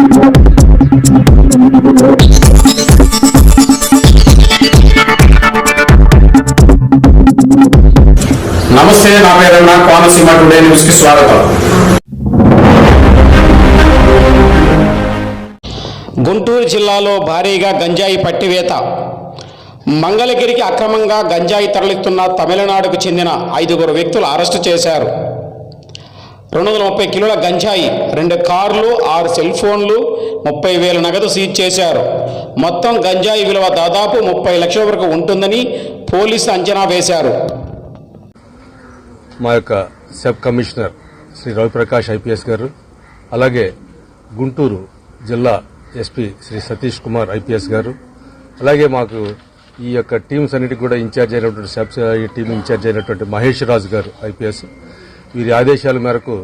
నమస్తే, నా పేరు కోనసీమ టుడే న్యూస్ కి స్వాగతం. గుంటూరు జిల్లాలో భారీగా గంజాయి పట్టివేత. మంగళగిరికి అక్రమంగా గంజాయి తరలిస్తున్న తమిళనాడుకు చెందిన 5 వ్యక్తులు అరెస్టు చేశారు. 230 కిలోల గంజాయి, 2 కార్లు, 6 సెల్ ఫోన్లు, 30,000 నగదు సీజ్ చేశారు. మొత్తం గంజాయి విలువ దాదాపు 30 లక్షల వరకు ఉంటుందని పోలీసులు అంచనా వేశారు. మా యొక్క sub commissioner Shri Raviprakash IPS garu, అలాగే గుంటూరు జిల్లా ఎస్పీ శ్రీ సతీష్ కుమార్ ఐపీఎస్ గారు, అలాగే మాకు ఈ యొక్క టీమ్స్ అన్నిటికీ కూడా ఇన్ఛార్జ్ అయినటువంటి సబ్ టీం ఇన్ఛార్జ్ అయినటువంటి మహేష్ రాజు గారు ఐపీఎస్, వీరి ఆదేశాల మేరకు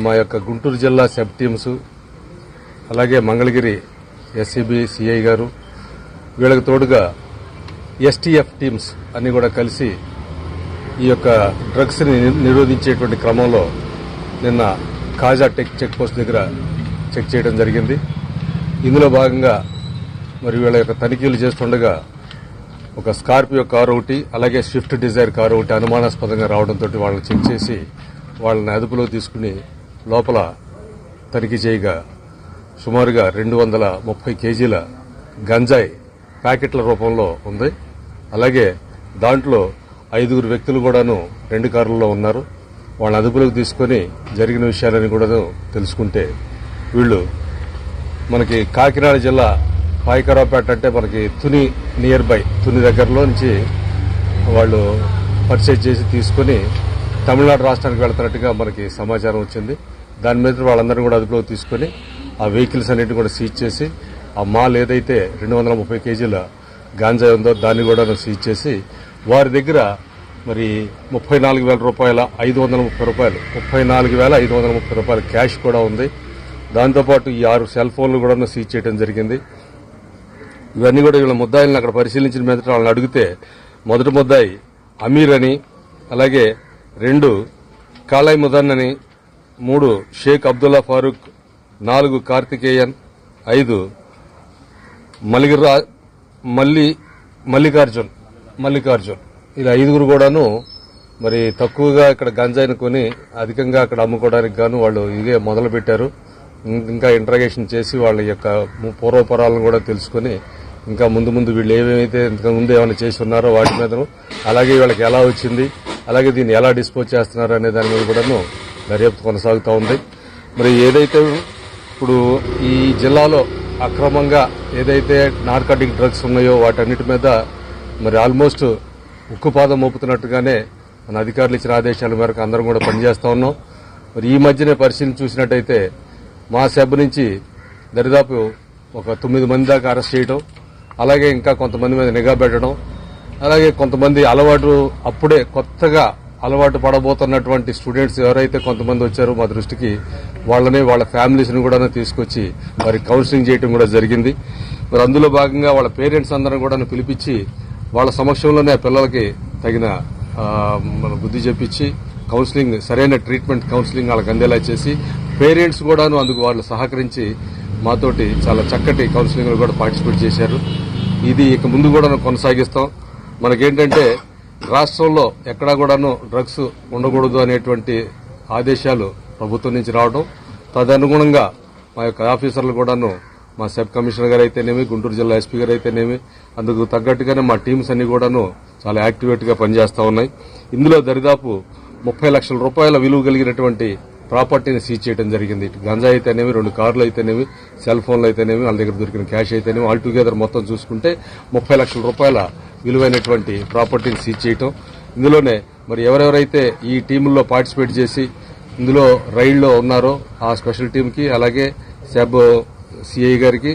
మా యొక్క గుంటూరు జిల్లా సబ్ టీమ్స్, అలాగే మంగళగిరి ఎస్సీబీ సిఐ గారు, వీళ్ళకి తోడుగా ఎస్టీఎఫ్ టీమ్స్ అన్ని కూడా కలిసి ఈ యొక్క డ్రగ్స్ని నిరోధించేటువంటి క్రమంలో నిన్న కాజా చెక్ పోస్ట్ దగ్గర చెక్ చేయడం జరిగింది. ఇందులో భాగంగా మరి వీళ్ళ యొక్క తనిఖీలు చేస్తుండగా ఒక స్కార్పియో కారు ఒకటి, అలాగే స్విఫ్ట్ డిజైర్ కారు ఒకటి అనుమానాస్పదంగా రావడంతో వాళ్ళని చెక్ చేసి వాళ్ళని అదుపులో తీసుకుని లోపల తనిఖీ చేయగా సుమారుగా 230 కేజీల గంజాయి ప్యాకెట్ల రూపంలో ఉంది. అలాగే దాంట్లో 5 వ్యక్తులు కూడాను 2 కార్లలో ఉన్నారు. వాళ్ళని అదుపులోకి తీసుకుని జరిగిన విషయాలని కూడాను తెలుసుకుంటే వీళ్ళు మనకి కాకినాడ జిల్లా పాయకరావుపేట అంటే మనకి తుని నియర్ బై తుని దగ్గరలో నుంచి వాళ్ళు పర్చేజ్ చేసి తీసుకుని తమిళనాడు రాష్ట్రానికి వెళ్తున్నట్టుగా మనకి సమాచారం వచ్చింది. దాని మీద వాళ్ళందరినీ కూడా అదుపులోకి తీసుకుని ఆ వెహికల్స్ అన్నింటినీ కూడా సీజ్ చేసి ఆ మాల్ ఏదైతే 230 కేజీల గాంజా ఉందో దాన్ని కూడా సీజ్ చేసి వారి దగ్గర మరి 34,000 రూపాయల 530 రూపాయలు 34,530 రూపాయల క్యాష్ కూడా ఉంది. దాంతోపాటు ఈ 6 సెల్ ఫోన్లు కూడా సీజ్ చేయడం జరిగింది. ఇవన్నీ కూడా వీళ్ళ ముద్దాయిలను అక్కడ పరిశీలించిన మీద వాళ్ళని అడిగితే మొదటి ముద్దాయి అమీర్ అని, అలాగే 2 కాళాయ్ ముదన్ అని, 3 షేక్ అబ్దుల్లా ఫారూక్, 4 కార్తికేయన్, 5 మల్లికార్జున్ ఇలా 5 కూడాను మరి తక్కువగా ఇక్కడ గంజాయిని కొని అధికంగా అక్కడ అమ్ముకోవడానికి గాను వాళ్ళు ఇదే మొదలు పెట్టారు. ఇంకా ఇంట్రాగేషన్ చేసి వాళ్ళ యొక్క పూర్వపరాలను కూడా తెలుసుకుని ఇంకా ముందు వీళ్ళు ఏవైతే ఇంతకుముందు ఏమైనా చేసి ఉన్నారో వాటి మీద, అలాగే వీళ్ళకి ఎలా వచ్చింది, అలాగే దీన్ని ఎలా డిస్పోజ్ చేస్తున్నారు అనే దాని మీద కూడాను దర్యాప్తు కొనసాగుతూ ఉంది. మరి ఏదైతే ఇప్పుడు ఈ జిల్లాలో అక్రమంగా ఏదైతే నార్కాటిక్ డ్రగ్స్ ఉన్నాయో వాటన్నిటి మీద మరి ఆల్మోస్ట్ ఉక్కుపాదం మోపుతున్నట్టుగానే మన అధికారులు ఇచ్చిన ఆదేశాల మేరకు అందరం కూడా పనిచేస్తా ఉన్నాం. మరి ఈ మధ్యనే పరిశీలన చూసినట్టయితే మా సబ్ నుంచి దరిదాపు ఒక 9 మంది దాకా అరెస్ట్ చేయడం, అలాగే ఇంకా కొంతమంది మీద నిఘా పెట్టడం, అలాగే కొంతమంది అప్పుడే కొత్తగా అలవాటు పడబోతున్నటువంటి స్టూడెంట్స్ ఎవరైతే కొంతమంది వచ్చారో మా దృష్టికి వాళ్ళని వాళ్ళ ఫ్యామిలీస్ని కూడా తీసుకొచ్చి మరి కౌన్సిలింగ్ చేయడం కూడా జరిగింది. మరి అందులో భాగంగా వాళ్ళ పేరెంట్స్ అందరం కూడా పిలిపించి వాళ్ళ సమక్షంలోనే పిల్లలకి తగిన బుద్ధి చెప్పించి కౌన్సిలింగ్, సరైన ట్రీట్మెంట్ కౌన్సిలింగ్ వాళ్ళకి అందేలా చేసి పేరెంట్స్ కూడాను అందుకు వాళ్ళు సహకరించి మాతోటి చాలా చక్కటి కౌన్సిలింగ్ కూడా పార్టిసిపేట్ చేశారు. ఇది ఇక ముందు కూడా కొనసాగిస్తాం. మనకేంటంటే రాష్ట్రంలో ఎక్కడా కూడాను డ్రగ్స్ ఉండకూడదు అనేటువంటి ఆదేశాలు ప్రభుత్వం నుంచి రావడం, తదనుగుణంగా మా యొక్క ఆఫీసర్లు కూడాను మా సబ్ కమిషనర్ గారు అయితేనేమి, గుంటూరు జిల్లా ఎస్పీ గారు అయితేనేమి అందుకు తగ్గట్టుగానే మా టీమ్స్ అన్ని కూడాను చాలా యాక్టివేట్ గా పనిచేస్తా ఉన్నాయి. ఇందులో దరిదాపు 30 లక్షల రూపాయల విలువ కలిగినటువంటి ప్రాపర్టీని సీజ్ చేయడం జరిగింది. గంజా అయితేనేమి, 2 కార్లు అయితేనేమి, సెల్ ఫోన్లు అయితేనేమి, వాళ్ళ దగ్గర దొరికిన క్యాష్ అయితేనేమి, ఆల్ టుగెదర్ మొత్తం చూసుకుంటే 30 లక్షల రూపాయల విలువైనటువంటి ప్రాపర్టీని సీజ్ చేయటం. ఇందులోనే మరి ఎవరెవరైతే ఈ టీముల్లో పార్టిసిపేట్ చేసి ఇందులో రైడ్లో ఉన్నారో ఆ స్పెషల్ టీంకి, అలాగే సబ్ సిఐ గారికి,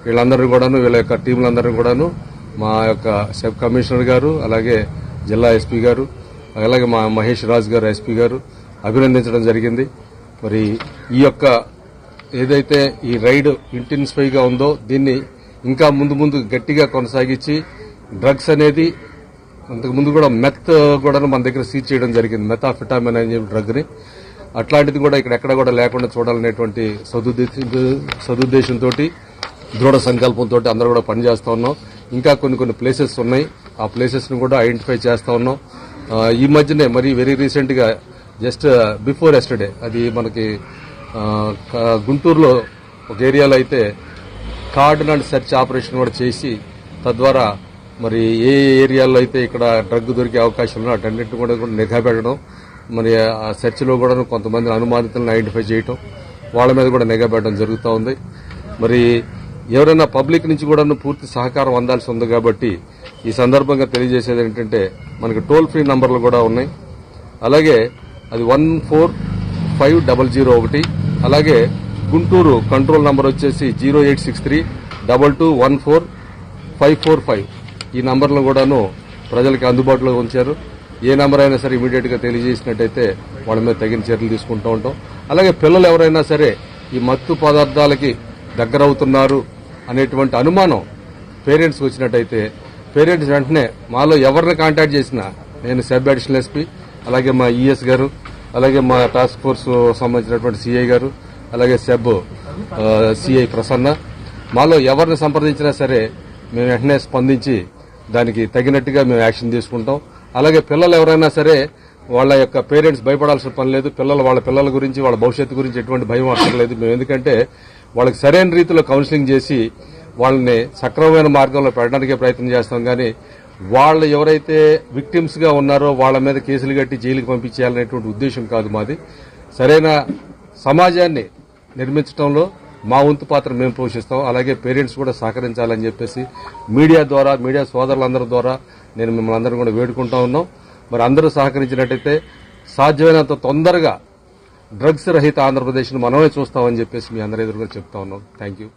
వీళ్ళందరూ కూడాను, వీళ్ళ యొక్క టీంలందరూ కూడాను మా యొక్క సబ్ కమిషనర్ గారు, అలాగే జిల్లా ఎస్పీ గారు, అలాగే మా మహేష్ రాజ్ గారు ఎస్పీ గారు అభినందించడం జరిగింది. మరి ఈ యొక్క ఏదైతే ఈ రైడ్ ఇంటెన్సిఫైగా ఉందో దీన్ని ఇంకా ముందు గట్టిగా కొనసాగించి డ్రగ్స్ అనేది అంతకుముందు కూడా మెత్ కూడా మన దగ్గర సీజ్ చేయడం జరిగింది. మెథాఫిటామిన్ అనే డ్రగ్ ని అట్లాంటిది కూడా ఇక్కడ ఎక్కడ కూడా లేకుండా చూడాలనేటువంటి సదుద్దేశంతో దృఢ సంకల్పంతో అందరూ కూడా పనిచేస్తా ఉన్నాం. ఇంకా కొన్ని ప్లేసెస్ ఉన్నాయి, ఆ ప్లేసెస్ ను కూడా ఐడెంటిఫై చేస్తా ఉన్నాం. ఈ మధ్యనే మరి వెరీ రీసెంట్ గా జస్ట్ బిఫోర్ ఎస్టర్డే అది మనకి గుంటూరులో ఒక ఏరియాలో అయితే కార్డన్ అండ్ సెర్చ్ ఆపరేషన్ కూడా చేసి తద్వారా మరి ఏ ఏరియాలో అయితే ఇక్కడ డ్రగ్ దొరికే అవకాశం ఉందో అటన్నిటిని కూడా నిఘా పెట్టడం, మరి ఆ సెర్చ్లో కూడా కొంతమంది అనుమానితులను ఐడెంటిఫై చేయటం, వాళ్ళ మీద కూడా నిఘా పెట్టడం జరుగుతూ ఉంది. మరి ఎవరైనా పబ్లిక్ నుంచి కూడా పూర్తి సహకారం అందాల్సి ఉంది కాబట్టి ఈ సందర్భంగా తెలియజేసేది ఏంటంటే మనకి టోల్ ఫ్రీ నంబర్లు కూడా ఉన్నాయి. అలాగే అది 145001, అలాగే గుంటూరు కంట్రోల్ నంబర్ వచ్చేసి 0863221455. ఈ నంబర్లను కూడాను ప్రజలకు అందుబాటులో ఉంచారు. ఏ నంబర్ అయినా సరే ఇమీడియట్ గా తెలియజేసినట్టయితే వాళ్ళ మీద తగిన చర్యలు తీసుకుంటూ ఉంటాం. అలాగే పిల్లలు ఎవరైనా సరే ఈ మత్తు పదార్థాలకి దగ్గరవుతున్నారు అనేటువంటి అనుమానం పేరెంట్స్ వచ్చినట్టయితే పేరెంట్స్ వెంటనే మాలో ఎవరిని కాంటాక్ట్ చేసినా, నేను సబ్ అడిషనల్ ఎస్పీ, అలాగే మా ఈఎస్ గారు, అలాగే మా టాస్క్ ఫోర్స్ సంబంధించినటువంటి సిఐ గారు, అలాగే సబ్ సిఐ ప్రసన్న, మాలో ఎవరిని సంప్రదించినా సరే మేము వెంటనే స్పందించి దానికి తగినట్టుగా మేము యాక్షన్ తీసుకుంటాం. అలాగే పిల్లలు ఎవరైనా సరే వాళ్ళ యొక్క పేరెంట్స్ భయపడాల్సిన పని లేదు. వాళ్ళ పిల్లల గురించి, వాళ్ళ భవిష్యత్తు గురించి ఎటువంటి భయం అవసరం లేదు. మేము ఎందుకంటే వాళ్ళకి సరైన రీతిలో కౌన్సిలింగ్ చేసి వాళ్ళని సక్రమమైన మార్గంలో పెట్టడానికే ప్రయత్నం చేస్తాం. కానీ వాళ్ళు ఎవరైతే విక్టిమ్స్ గా ఉన్నారో వాళ్ళ మీద కేసులు కట్టి జైలుకి పంపించేయాలనేటువంటి ఉద్దేశం కాదు మాది. సరైన సమాజాన్ని నిర్మించడంలో మా వంతు పాత్ర మేము పోషిస్తాం. అలాగే పేరెంట్స్ కూడా సహకరించాలని చెప్పేసి మీడియా సోదరులందరి ద్వారా నేను మిమ్మల్ని అందరూ కూడా వేడుకుంటా ఉన్నాం. మరి అందరూ సహకరించినట్టయితే సాధ్యమైనంత తొందరగా డ్రగ్స్ రహిత ఆంధ్రప్రదేశ్ ను మనమే చూస్తామని చెప్పేసి మీ అందరి ఎదురుగా చెప్తా ఉన్నాం. Thank you.